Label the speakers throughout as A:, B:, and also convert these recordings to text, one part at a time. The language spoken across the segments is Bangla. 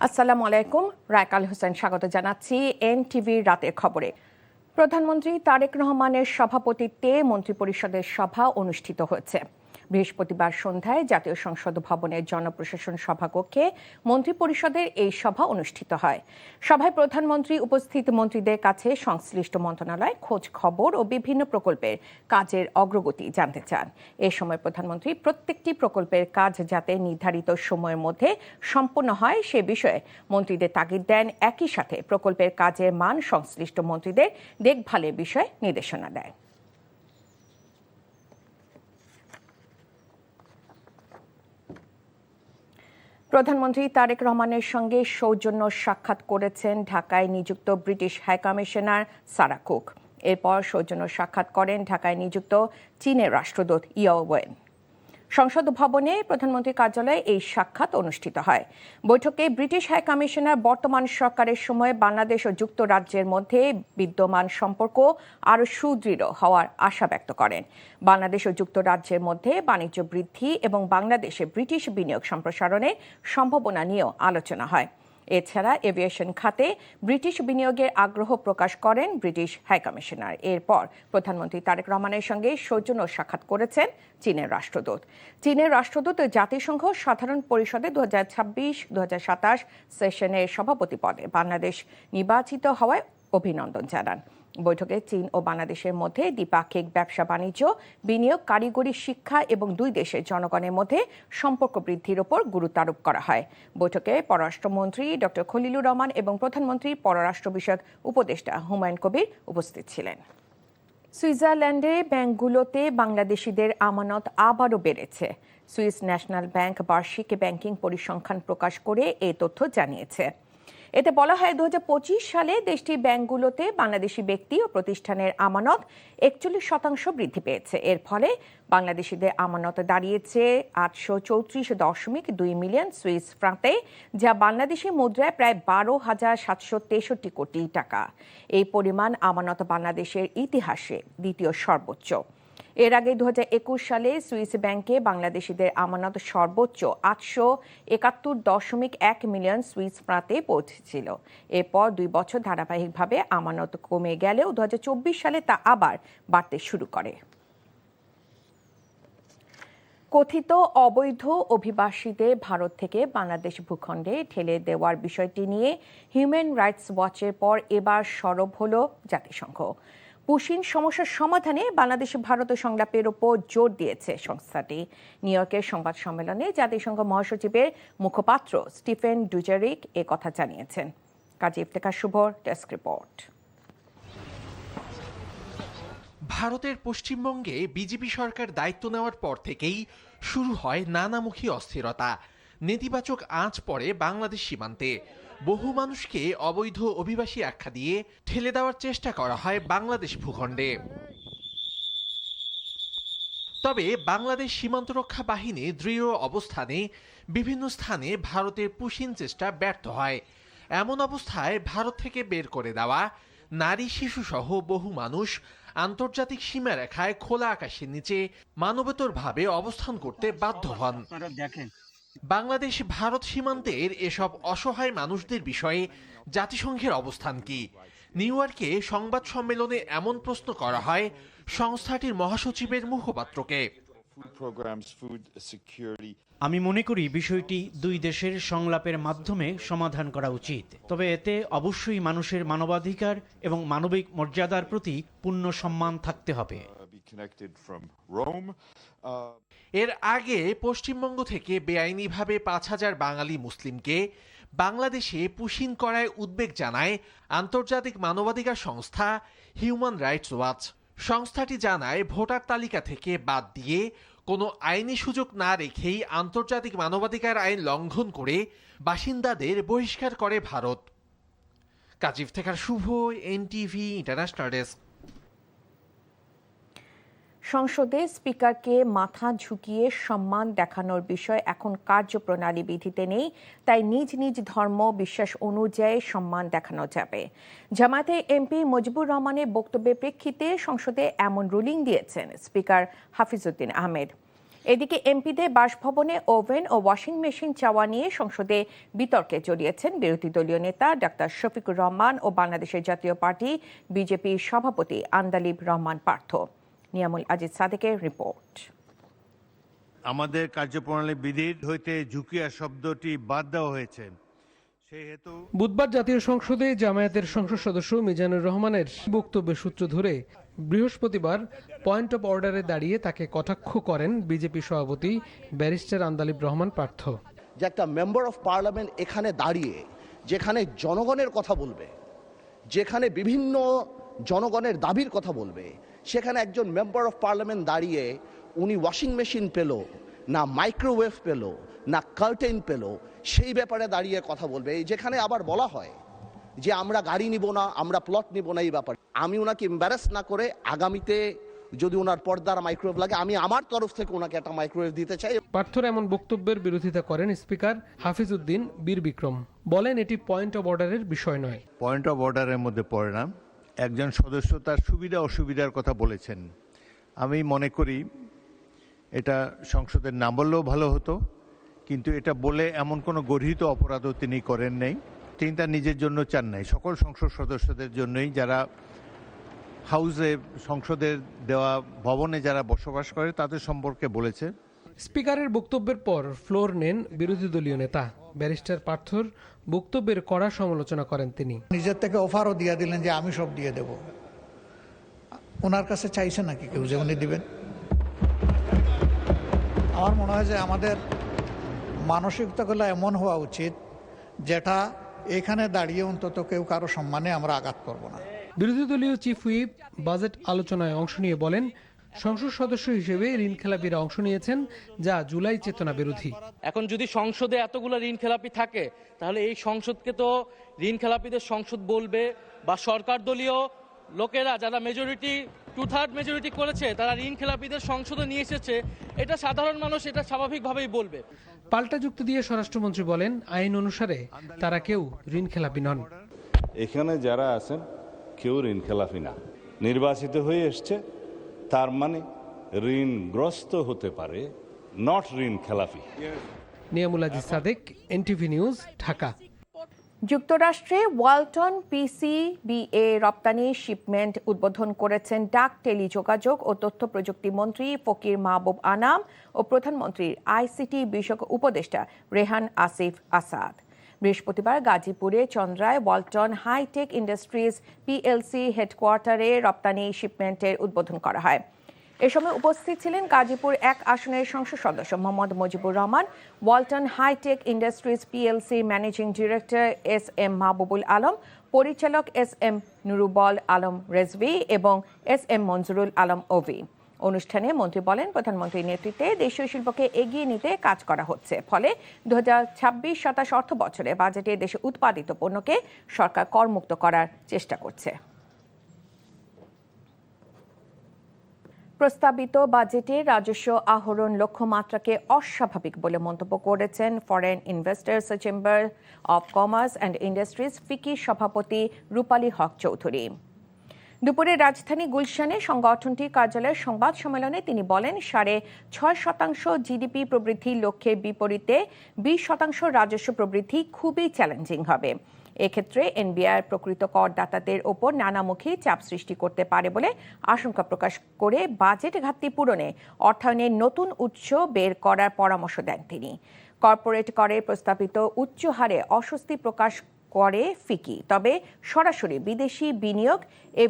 A: আসসালামু আলাইকুম। রায়কাল হোসেন স্বাগত জানাচ্ছি এনটিভি রাতের খবরে। প্রধানমন্ত্রী তারেক রহমানের সভাপতিত্বে মন্ত্রিপরিষদের সভা অনুষ্ঠিত হয়েছে। বৃহস্পতিবার সন্ধ্যায় জাতীয় সংসদ ভবনের জনপ্রশাসন সভাকক্ষে মন্ত্রিপরিষদের এই সভা অনুষ্ঠিত হয়। সভায় প্রধানমন্ত্রী উপস্থিত মন্ত্রীদের কাছে সংশ্লিষ্ট মন্ত্রণালয় খোঁজ খবর ও বিভিন্ন প্রকল্পের কাজের অগ্রগতি জানতে চান। এ সময় প্রধানমন্ত্রী প্রত্যেকটি প্রকল্পের কাজ যাতে নির্ধারিত সময়ের মধ্যে সম্পন্ন হয় সে বিষয়ে মন্ত্রীদের তাগিদ দেন। একই সাথে প্রকল্পের কাজের মান সংশ্লিষ্ট মন্ত্রীদের দেখভালের বিষয়ে নির্দেশনা দেয়। প্রধানমন্ত্রী তারেক রহমানের সঙ্গে সৌজন্য সাক্ষাৎ করেছেন ঢাকায় নিযুক্ত ব্রিটিশ হাইকমিশনার সারা কুক। এরপর সৌজন্য সাক্ষাৎ করেন ঢাকায় নিযুক্ত চীনের রাষ্ট্রদূত ইয়াও ওয়েন। সংসদ ভবনে প্রধানমন্ত্রীর কার্যালয়ে এই সাক্ষাৎ অনুষ্ঠিত হয়। বৈঠকে ব্রিটিশ হাইকমিশনার বর্তমান সরকারের সময় বাংলাদেশ ও যুক্তরাজ্যের মধ্যে বিদ্যমান সম্পর্ক আরও সুদৃঢ় হওয়ার আশা ব্যক্ত করেন। বাংলাদেশ ও যুক্তরাজ্যের মধ্যে বাণিজ্য বৃদ্ধি এবং বাংলাদেশে ব্রিটিশ বিনিয়োগ সম্প্রসারণের সম্ভাবনা নিয়েও আলোচনা হয়। এছাড়া এভিয়েশন খাতে ব্রিটিশ বিনিয়োগের আগ্রহ প্রকাশ করেন ব্রিটিশ হাইকমিশনার। এরপর প্রধানমন্ত্রী তারেক রহমানের সঙ্গে সৌজন্য সাক্ষাৎ করেছেন চীনের রাষ্ট্রদূত। চীনের রাষ্ট্রদূত জাতিসংঘ সাধারণ পরিষদে 2026-2027 সেশনের সভাপতি পদে বাংলাদেশ নির্বাচিত হওয়ায় অভিনন্দন জানান। বৈঠকে চীন ও বাংলাদেশের মধ্যে দ্বিপাক্ষিক ব্যবসা বাণিজ্য, বিনিয়োগ, কারিগরি শিক্ষা এবং দুই দেশের জনগণের মধ্যে সম্পর্ক বৃদ্ধির ওপর গুরুত্ব আরোপ করা হয়। বৈঠকে পররাষ্ট্রমন্ত্রী ডক্টর খলিলুর রহমান এবং প্রধানমন্ত্রীর পররাষ্ট্র বিষয়ক উপদেষ্টা হুমায়ুন কবির উপস্থিত ছিলেন। সুইজারল্যান্ডে ব্যাংকগুলোতে বাংলাদেশিদের আমানত আবারও বেড়েছে। সুইস ন্যাশনাল ব্যাংক বার্ষিক ব্যাংকিং পরিসংখ্যান প্রকাশ করে এই তথ্য জানিয়েছে। এতে বলা হয় 2025 সালে দেশটির ব্যাংকগুলোতে বাংলাদেশি ব্যক্তি ও প্রতিষ্ঠানের আমানত 41% বৃদ্ধি পেয়েছে। এর ফলে বাংলাদেশিদের আমানত দাঁড়িয়েছে 834.2 মিলিয়ন সুইস ফ্রাঙ্কে, যা বাংলাদেশি মুদ্রায় প্রায় 12,763 কোটি টাকা। এই পরিমাণ আমানত বাংলাদেশের ইতিহাসে দ্বিতীয় সর্বোচ্চ। এর আগে 2021 সালে সুইস ব্যাংকে বাংলাদেশিদের আমানত সর্বোচ্চ 871.1 মিলিয়ন সুইস ফ্রাঙ্কে পৌঁছেছিল। এরপর 2 বছর ধারাবাহিকভাবে আমানত কমে গেলেও 2024 সালে তা আবার বাড়তে শুরু করে। কথিত অবৈধ অভিবাসীদের ভারত থেকে বাংলাদেশ ভূখণ্ডে ঠেলে দেওয়ার বিষয়টি নিয়ে হিউম্যান রাইটস ওয়াচের পর এবার সরব হল জাতিসংঘ। পুশিন সমস্যার সমাধানে বাংলাদেশ ভারত সংলাপের ওপর জোর দিয়েছে সংস্থাটি। নিউ ইয়র্কের সংবাদ সম্মেলনে জাতিসংঘ মহাসচিবের মুখপাত্র স্টিফেন ডুজারিক এ কথা জানিয়েছেন। কাজী ইফতেখার শুভর ডেস্ক রিপোর্ট।
B: ভারতের পশ্চিমবঙ্গে বিজেপি সরকার দায়িত্ব নেওয়ার পর থেকেই শুরু হয় নানামুখী অস্থিরতা। নেতিবাচক আঁচ পড়ে বাংলাদেশ সীমান্তে। বহু মানুষকে অবৈধ অভিবাসী আখ্যা দিয়ে ঠেলে দেওয়ার চেষ্টা করা হয় বাংলাদেশ ভূখণ্ডে। তবে বাংলাদেশ সীমান্তরক্ষা বাহিনী দৃঢ় অবস্থানে বিভিন্ন স্থানে ভারতের পুশিন চেষ্টা ব্যর্থ হয়। এমন অবস্থায় ভারত থেকে বের করে দেওয়া নারী, শিশুসহ বহু মানুষ আন্তর্জাতিক সীমারেখায় খোলা আকাশের নিচে মানবেতরভাবে অবস্থান করতে বাধ্য হন। বাংলাদেশ ভারত সীমান্তের এসব অসহায় মানুষদের বিষয়ে জাতিসংঘের অবস্থান কি? নিউ ইয়র্কে সংবাদ সম্মেলনে এমন প্রশ্ন করা হয় সংস্থাটির মহাসচিবের মুখপাত্রকে।
C: আমি মনে করি বিষয়টি দুই দেশের সংলাপের মাধ্যমে সমাধান করা উচিত। তবে এতে অবশ্যই মানুষের মানবাধিকার এবং মানবিক মর্যাদার প্রতি পূর্ণ সম্মান থাকতে হবে।
B: এর আগে পশ্চিমবঙ্গ থেকে বেআইনিভাবে 5,000 বাঙালি মুসলিমকে বাংলাদেশে পুশিন করায় উদ্বেগ জানায় আন্তর্জাতিক মানবাধিকার সংস্থা হিউম্যান রাইটস ওয়াচ। সংস্থাটি জানায় ভোটার তালিকা থেকে বাদ দিয়ে কোনো আইনি সুযোগ না রেখেই আন্তর্জাতিক মানবাধিকার আইন লঙ্ঘন করে বাসিন্দাদের বহিষ্কার করে ভারত। কাজী ইফতেখার শুভ, এনটিভি ইন্টারন্যাশনাল ডেস্ক।
A: সংসদে স্পিকারকে মাথা ঝুঁকিয়ে সম্মান দেখানোর বিষয় এখন কার্যপ্রণালী বিধিতে নেই, তাই নিজ নিজ ধর্ম বিশ্বাস অনুযায়ী সম্মান দেখানো যাবে। জামায়াতের এমপি মুজিবুর রহমানের বক্তব্যের প্রেক্ষিতে সংসদে এমন রুলিং দিয়েছেন স্পিকার হাফিজউদ্দিন আহমেদ। এদিকে এমপিদের বাসভবনে ওভেন ও ওয়াশিং মেশিন চাওয়া নিয়ে সংসদে বিতর্কে জড়িয়েছেন বিরোধী দলীয় নেতা ডাক্তার শফিকুর রহমান ও বাংলাদেশের জাতীয় পার্টি বিজেপির সভাপতি আন্দালিব রহমান পার্থ। নিয়ামুল আজিজ সাদেকের রিপোর্ট।
D: আমাদের কার্যপ্রণালী বিধির হইতে ঝুঁকিয়া শব্দটি বাদ দেওয়া হয়েছে।
E: বুধবার জাতীয় সংসদে জামায়াতের সংসদ সদস্য মিজানুর রহমানের বক্তব্যের সূত্র ধরে বৃহস্পতিবার পয়েন্ট অফ অর্ডারে দাঁড়িয়ে তাকে কটাক্ষ করেন বিজেপি সভাপতি ব্যারিস্টার আন্দালিব রহমান পার্থ।
F: যে একটা মেম্বার অফ পার্লামেন্ট এখানে দাঁড়িয়ে যেখানে জনগণের কথা বলবে, যেখানে বিভিন্ন জনগণের দাবির কথা বলবে, সেখানে একজন মেম্বার অফ পার্লামেন্ট দাঁড়িয়ে উনি ওয়াশিং মেশিন পেল না, মাইক্রোওয়েভ পেল না, কার্টেন পেল, সেই ব্যাপারে দাঁড়িয়ে কথা বলবে। যেখানে আবার বলা হয় যে আমরা গাড়ি নিব না, আমরা প্লট নিব না, এই ব্যাপারে আমি ওনাকে এম্বারাস না করে আগামীতে যদি ওনার পর্দার মাইক্রোওয়েভ লাগে আমি আমার তরফ থেকে ওনাকে একটা মাইক্রোওয়েভ দিতে চাই।
E: পার্থর এমন বক্তব্যের বিরোধিতা করেন স্পিকার হাফিজ উদ্দিন বীর বিক্রম। বলেন এটি পয়েন্ট অফ অর্ডারের বিষয় নয়।
D: পয়েন্ট অফ অর্ডারের মধ্যে পড়ে না। একজন সদস্য তার সুবিধা অসুবিধার কথা বলেছেন। আমি মনে করি এটা সংসদের না বললেও ভালো হতো, কিন্তু এটা বলে এমন কোনো গর্হিত অপরাধও তিনি করেন নাই। তিনি তার নিজের জন্য চান নাই, সকল সংসদ সদস্যদের জন্যই, যারা হাউসে সংসদের দেওয়া ভবনে যারা বসবাস করে তাদের সম্পর্কে বলেছে।
E: স্পিকারের বক্তব্যের পর ফ্লোর নেন বিরোধী দলীয় নেতা ব্যারিস্টার পার্থর বক্তব্যের কড়া সমালোচনা করেন তিনি।
G: নিজের থেকে অফারও দিয়ে দিলেন যে আমি সব দিয়ে দেব। ওনার কাছে চাইছে নাকি কেউ যে উনি দিবেন? আমার মনে হয় যে আমাদের মানসিকতাগুলো এমন হওয়া উচিত যেটা এখানে দাঁড়িয়ে অন্তত কেউ কারো সম্মানে আমরা আঘাত করব না।
E: বিরোধী দলীয় চিফ হুইপ বাজেট আলোচনায় অংশ নিয়ে বলেন, সংসদ সদস্য হিসেবে ঋণ খেলাপিরা অংশ নিয়েছেন, যা জুলাই চেতনা বিরোধী।
H: এখন যদি সংসদে এতগুলো ঋণ খেলাপি থাকে তাহলে এই সংসদকে তো ঋণ খেলাপিদের সংসদ বলবে, বা সরকার দলীয় লোকেরা যারা মেজরিটি 2/3 মেজরিটি করেছে তারা ঋণ খেলাপিদের সংসদে নিয়ে এসেছে, এটা সাধারণ মানুষ এটা স্বাভাবিকভাবেই বলবে।
E: পাল্টা যুক্তি দিয়ে স্বরাষ্ট্রমন্ত্রী বলেন, আইন অনুসারে তারা কেউ ঋণ খেলাপি নন।
I: এখানে যারা আছেন কেউ ঋণ খেলাপি না। নির্বাচিত হয়ে এসছে তার মানে ঋণগ্রস্ত হতে পারে, নট ঋণ খেলাপি।
E: Niamul Aziz Sadek, NTV news, Dhaka.
A: যুক্তরাষ্ট্রে ওয়ালটন পিসিবিএ রপ্তানি শিপমেন্ট উদ্বোধন করেছেন ডাক, টেলিযোগাযোগ ও তথ্য প্রযুক্তি মন্ত্রী ফকির মাহবুব আনাম ও প্রধানমন্ত্রীর আইসিটি বিষয়ক উপদেষ্টা রেহান আসিফ আসাদ। বৃহস্পতিবার গাজীপুরে চন্দ্রায় ওয়ালটন হাইটেক ইন্ডাস্ট্রিজ পিএলসি হেডকোয়ার্টারে রপ্তানি শিপমেন্টের উদ্বোধন করা হয়। এ সময় উপস্থিত ছিলেন গাজীপুর 1 আসনের সংসদ সদস্য Mohammad Mujibur Rahman, Walton hi tech industries PLC managing director SM Mahbubul Alam, পরিচালক SM নুরুবল আলম রেজভি এবং SM মঞ্জুরুল আলম ওভি। অনুষ্ঠানে মন্ত্রী বলেন, প্রধানমন্ত্রীর নেতৃত্বে দেশীয় শিল্পকে এগিয়ে নিতে কাজ করা হচ্ছে, ফলে 2026-27 অর্থ বছরে বাজেটে দেশে উৎপাদিত পণ্যকে সরকার করমুক্ত করার চেষ্টা করছে। প্রস্তাবিত বাজেটে রাজস্ব আহরণ লক্ষ্যমাত্রাকে অস্বাভাবিক বলে মন্তব্য করেছেন foreign investors chamber of commerce and industries FICCI সভাপতি রূপালী হক চৌধুরী। দুপুরে রাজধানী গুলশানে সংগঠনটির কার্যালয়ের সংবাদ সম্মেলনে তিনি বলেন, 6.5% জিডিপি প্রবৃদ্ধির লক্ষ্যের বিপরীতে 20% রাজস্ব প্রবৃদ্ধি খুবই চ্যালেঞ্জিং হবে। এক্ষেত্রে এনবিআর প্রকৃত করদাতাদের ওপর নানামুখী চাপ সৃষ্টি করতে পারে বলে আশঙ্কা প্রকাশ করে বাজেট ঘাটতি পূরণে অর্থায়নের নতুন উৎস বের করার পরামর্শ দেন তিনি। কর্পোরেট করের প্রস্তাবিত উচ্চ হারে অস্বস্তি প্রকাশ করে ফিকি, তবে সরাসরি বিদেশি বিনিয়োগ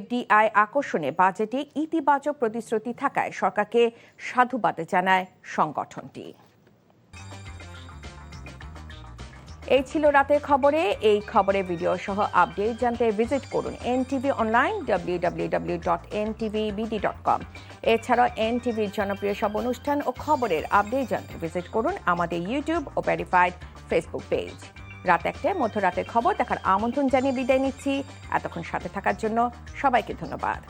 A: FDI আকর্ষণে বাজেটে ইতিবাচক প্রতিশ্রুতি থাকায় সরকারকে সাধুবাদ জানায় সংগঠনটি। এই ছিল রাতের খবরে। এই খবরের ভিডিও সহ আপডেট জানতে ভিজিট করুন NTV অনলাইন www.ntvbd.com। এছাড়াও NTVর জনপ্রিয় সব অনুষ্ঠান ও খবরের আপডেট জানতে ভিজিট করুন আমাদের ইউটিউব ও ভেরিফাইড ফেসবুক পেজ। রাত 1টায় মধ্যরাতের খবর দেখার আমন্ত্রণ জানিয়ে বিদায় নিচ্ছি। এতক্ষণ সাথে থাকার জন্য সবাইকে ধন্যবাদ।